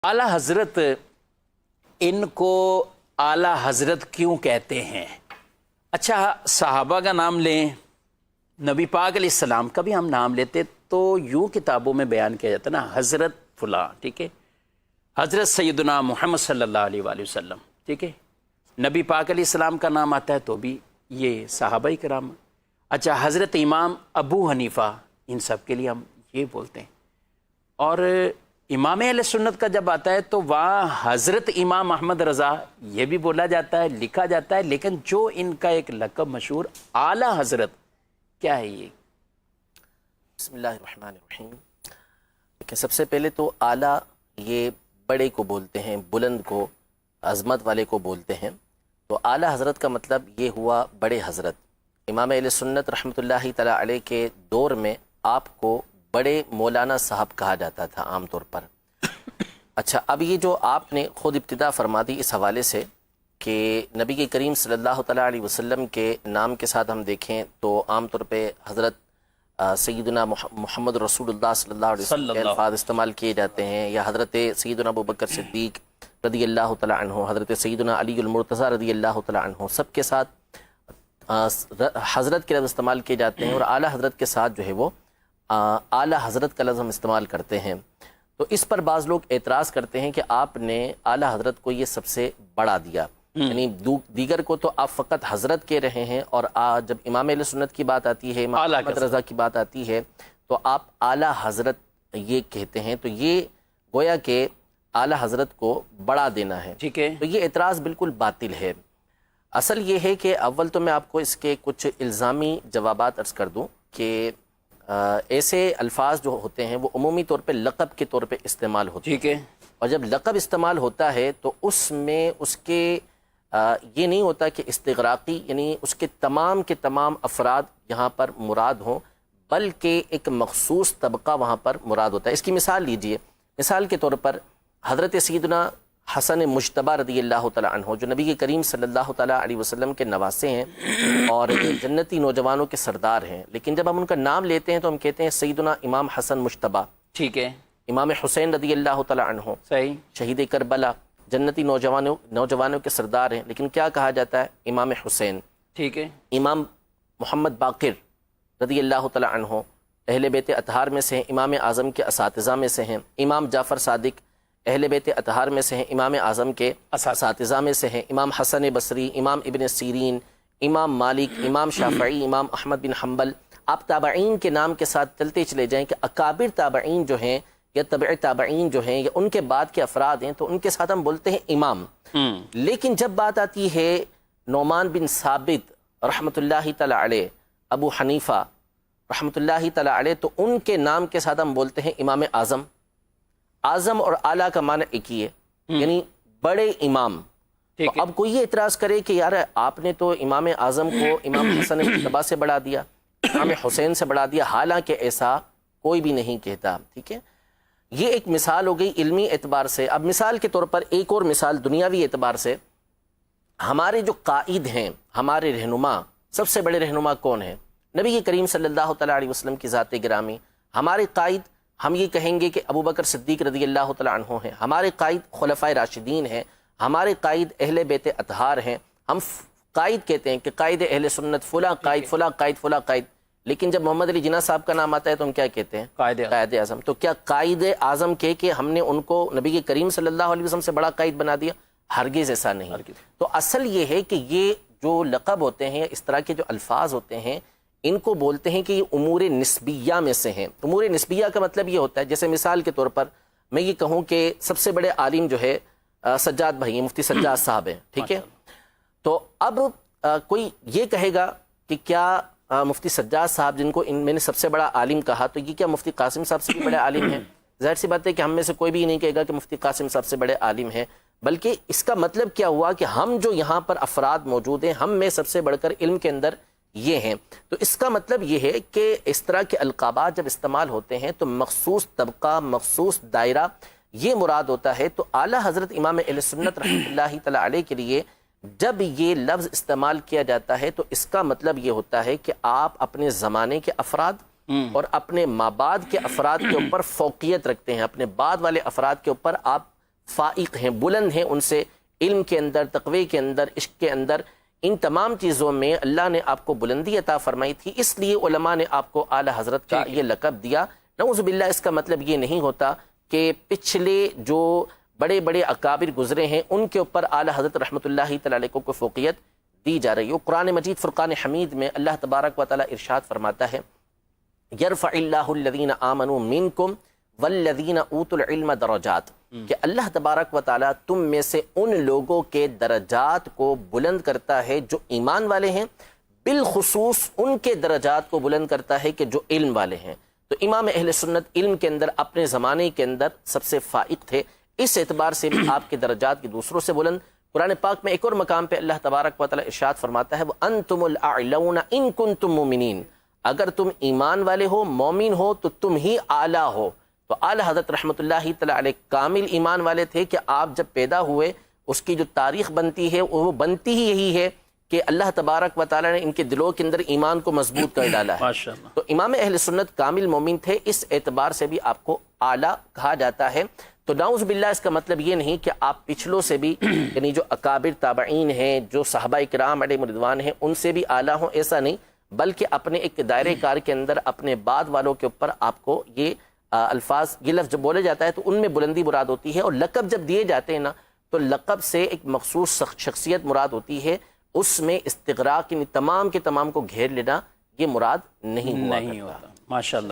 आला हजरत, इनको आला हजरत क्यों कहते हैं? अच्छा, सहाबा का नाम लें, नबी पाक अलैहिस्सलाम का भी हम नाम लेते तो यूँ किताबों में बयान किया जाता ना, हज़रत फुला, ठीक है, हज़रत सैयदना मुहम्मद सल्लल्लाहु अलैहि वसल्लम, ठीक है। नबी पाक अलैहिस्सलाम का नाम आता है तो भी ये सहाबाई कराम। अच्छा, हज़रत इमाम अबू हनीफ़ा, इन सब के लिए हम ये बोलते हैं। और इमाम अहले सुन्नत का जब आता है तो वहाँ हज़रत इमाम अहमद रज़ा ये भी बोला जाता है, लिखा जाता है, लेकिन जो इनका एक लक़ब मशहूर आला हज़रत, क्या है ये? बिस्मिल्लाहिर्रहमानिर्रहीम। देखिए, सबसे पहले तो आला ये बड़े को बोलते हैं, बुलंद को, अज़मत वाले को बोलते हैं। तो आला हज़रत का मतलब ये हुआ बड़े हज़रत। इमाम अहले सुन्नत रहमतुल्लाहि तआला अलैह के दौर में आपको बड़े मौलाना साहब कहा जाता था आम तौर पर। अच्छा, अब ये जो आपने ख़ुद इब्तिदा फरमा दी इस हवाले से कि नबी के करीम सल्लल्लाहु तआला अलैहि वसल्लम के नाम के साथ हम देखें तो आम तौर पे हज़रत सैयदना मोहम्मद रसूलुल्लाह सल्लल्लाहु अलैहि वसल्लम के अल्फाज इस्तेमाल किए जाते हैं, या हज़रत सैयदना अबू बकर सिद्दीक़ रदी अल्लाह तआला अन्हु, हज़रत सैयदना अली अल मुर्तज़ा रदी अल्लाह तआला अन्हु, सबके साथ हज़रत के लफ्ज़ इस्तेमाल किए जाते हैं। और आला हज़रत के साथ जो है वो आला हज़रत का लफ्ज़ हम इस्तेमाल करते हैं। तो इस पर बाज़ लोग एतराज़ करते हैं कि आपने आला हज़रत को ये सबसे बड़ा दिया, यानी दीगर को तो आप फ़कत हज़रत कह रहे हैं, और जब इमाम अहले सुन्नत की बात आती है, इमाम अहमद रज़ा की बात आती है, तो आप आला हज़रत ये कहते हैं। तो ये गोया के आला हज़रत को बड़ा देना है, ठीक है। तो ये एतराज़ बिल्कुल बातिल है। असल ये है कि अव्वल तो मैं आपको इसके कुछ इल्ज़ामी जवाबात अर्ज़ कर दूँ कि ऐसे अल्फाज जो होते हैं वो उमूमी तौर पे लक़ब के तौर पे इस्तेमाल होते हैं, ठीक है। और जब लक़ब इस्तेमाल होता है तो उसमें उसके ये नहीं होता कि इस्तिग़राक़ी, यानी उसके तमाम के तमाम अफराद यहाँ पर मुराद हों, बल्कि एक मख़सूस तबका वहाँ पर मुराद होता है। इसकी मिसाल लीजिए, मिसाल के तौर पर हज़रत सैयदना हसन मुज्तबा रदी अल्लाह तआला अन्हु, जो नबी के करीम सल्लल्लाहु तआला अलैहि वसल्लम के नवासे हैं और जन्नती नौजवानों के सरदार हैं, लेकिन जब हम उनका नाम लेते हैं तो हम कहते हैं सैयदना इमाम हसन मुज्तबा, ठीक है। इमाम हुसैन रदी अल्लाह तआला अन्हु, सही, शहीद करबला, जन्नती नौजवानों के सरदार हैं, लेकिन क्या कहा जाता है? इमाम हुसैन, ठीक है। इमाम मोहम्मद बाक़िर रदी अल्लाह तआला अन्हु अहले बैत अतहार में से हैं, इमाम आज़म के असातिज़ा में से हैं। इमाम जाफ़र सादिक अहले बैत अतहार में से हैं, इमाम आज़म के असातिज़ा में से हैं। इमाम हसन बसरी, इमाम इब्न सीरीन, इमाम मालिक, इमाम शाफ़ई, इमाम अहमद बिन हम्बल। आप ताबईन के नाम के साथ चलते चले जाएँ कि अकाबिर ताबईन जो हैं या तबअ ताबईन जो हैं या उनके बाद के अफराद हैं, तो उनके साथ हम बोलते हैं इमाम। लेकिन जब बात आती है नौमान बिन साबित रहमतुल्लाहि तआला अलैह, अबू हनीफ़ा रहमतुल्लाहि तआला अलैह, तो उनके नाम के साथ हम बोलते हैं इमाम आज़म। आज़म और आला का माना एक ही है, यानी बड़े इमाम। तो अब कोई ये इतराज़ करे कि यार आपने तो इमाम आज़म को इमाम हसन मुज्तबा से बढ़ा दिया, इमाम हुसैन से बढ़ा दिया, हालांकि ऐसा कोई भी नहीं कहता, ठीक है। ये एक मिसाल हो गई इल्मी एतबार से। अब मिसाल के तौर पर एक और मिसाल दुनियावी एतबार से, हमारे जो कायद हैं, हमारे रहनुमा, सबसे बड़े रहनुमा कौन है? नबी के करीम सल्लल्लाहु तआला अलैहि वसल्लम की ज़ात गिरामी। हमारे कायद हम ये कहेंगे कि अबू बकर सिद्दीक़ रदी अल्लाह तआला अन्हु हैं। हमारे कायद खुलफ़ाए राशिदीन हैं। हमारे कायद अहले बैत अतहार हैं। हम कायद कहते हैं कि कायद अहले सुन्नत फ़ुला कायद, फ़ुला कायद, फ़ुला कायद। लेकिन जब मोहम्मद अली जिन्ना साहब का नाम आता है तो हम क्या कहते हैं? कायद आज़म। तो क्या कायद आज़म कह के हमने उनको नबी के करीम सल्लल्लाहु अलैहि वसल्लम से बड़ा कायद बना दिया? हरगिज़ ऐसा नहीं। तो असल ये है कि ये जो लक़ब होते हैं, इस तरह के जो अल्फाज होते हैं, इनको बोलते हैं कि ये उमूर निस्बिया में से हैं। उमूर निस्बिया का मतलब ये होता है, जैसे मिसाल के तौर पर मैं ये कहूँ कि सबसे बड़े आलिम जो है सज्जाद भाई हैं, मुफ्ती सज्जाद साहब हैं, ठीक है। तो अब कोई ये कहेगा कि क्या मुफ्ती सज्जाद साहब, जिनको मैंने सबसे बड़ा आलिम कहा, तो ये क्या मुफ्ती कासिम साहब से भी बड़े आलिम हैं? ज़ाहिर सी बात है कि हम में से कोई भी नहीं कहेगा कि मुफ्ती कासिम साहब से बड़े आलिम हैं। बल्कि इसका मतलब क्या हुआ कि हम जो यहाँ पर अफराद मौजूद हैं, हम में सबसे बढ़कर इल्म के अंदर ये हैं। तो इसका मतलब ये है कि इस तरह के अलकाबात जब इस्तेमाल होते हैं तो मखसूस तबका, मखसूस दायरा ये मुराद होता है। तो आला हज़रत इमाम अहले सुन्नत रहमतुल्लाहि तआला अलैह के लिए जब ये लफ्ज़ इस्तेमाल किया जाता है तो इसका मतलब ये होता है कि आप अपने ज़माने के अफराद और अपने माबाद के अफराद के ऊपर फ़ौक़ियत रखते हैं, अपने बाद वाले अफराद के ऊपर आप فائق ہیں، بلند ہیں ان سے، علم کے اندر، تقوی کے اندر، عشق کے اندر، ان تمام چیزوں میں اللہ نے آپ کو بلندی عطا فرمائی تھی، اس لیے علماء نے آپ کو اعلیٰ حضرت کا یہ لقب دیا۔ نعوذ باللہ اس کا مطلب یہ نہیں ہوتا کہ پچھلے جو بڑے بڑے اکابر گزرے ہیں ان کے اوپر اعلیٰ حضرت رحمۃ اللہ تعالی علیہ کو فوقیت دی جا رہی ہے۔ قرآن مجید فرقان حمید میں اللہ تبارک و تعالی ارشاد فرماتا ہے، یرفع اللہ الذین آمنوا منکم والذین اوتوا العلم درجات، کہ اللہ تبارک و تعالی تم میں سے ان لوگوں کے درجات کو بلند کرتا ہے جو ایمان والے ہیں، بالخصوص ان کے درجات کو بلند کرتا ہے کہ جو علم والے ہیں۔ تو امام اہل سنت علم کے اندر اپنے زمانے کے اندر سب سے فائق تھے، اس اعتبار سے بھی آپ کے درجات کی دوسروں سے بلند۔ قرآن پاک میں ایک اور مقام پہ اللہ تبارک و تعالی ارشاد فرماتا ہے، وَأَنْتُمُ الْأَعْلَوْنَ إِن كُنْتُم مُؤْمِنِينَ، اگر تم ایمان والے ہو، مومن ہو تو تم ہی اعلیٰ ہو۔ تو اعلیٰ حضرت رحمۃ اللہ تعالی علیہ کامل ایمان والے تھے کہ آپ جب پیدا ہوئے اس کی جو تاریخ بنتی ہے وہ بنتی ہی یہی ہے کہ اللہ تبارک و تعالی نے ان کے دلوں کے اندر ایمان کو مضبوط کر ڈالا ہے۔ ماشاءاللہ۔ تو امام اہل سنت کامل مومن تھے، اس اعتبار سے بھی آپ کو اعلیٰ کہا جاتا ہے۔ تو نعوذ باللہ اس کا مطلب یہ نہیں کہ آپ پچھلوں سے بھی یعنی جو اکابر تابعین ہیں، جو صحابہ کرام علیہم رضوان ہیں، ان سے بھی اعلیٰ ہوں، ایسا نہیں، بلکہ اپنے ایک دائرے کار کے اندر اپنے بعد والوں کے اوپر آپ کو یہ الفاظ، یہ لفظ جب بولے جاتا ہے تو ان میں بلندی مراد ہوتی ہے، اور لقب جب دیے جاتے ہیں نا تو لقب سے ایک مخصوص شخصیت مراد ہوتی ہے، اس میں استغراق یعنی تمام کے تمام کو گھیر لینا یہ مراد نہیں ہوا نہیں ہوتا۔ ماشاءاللہ۔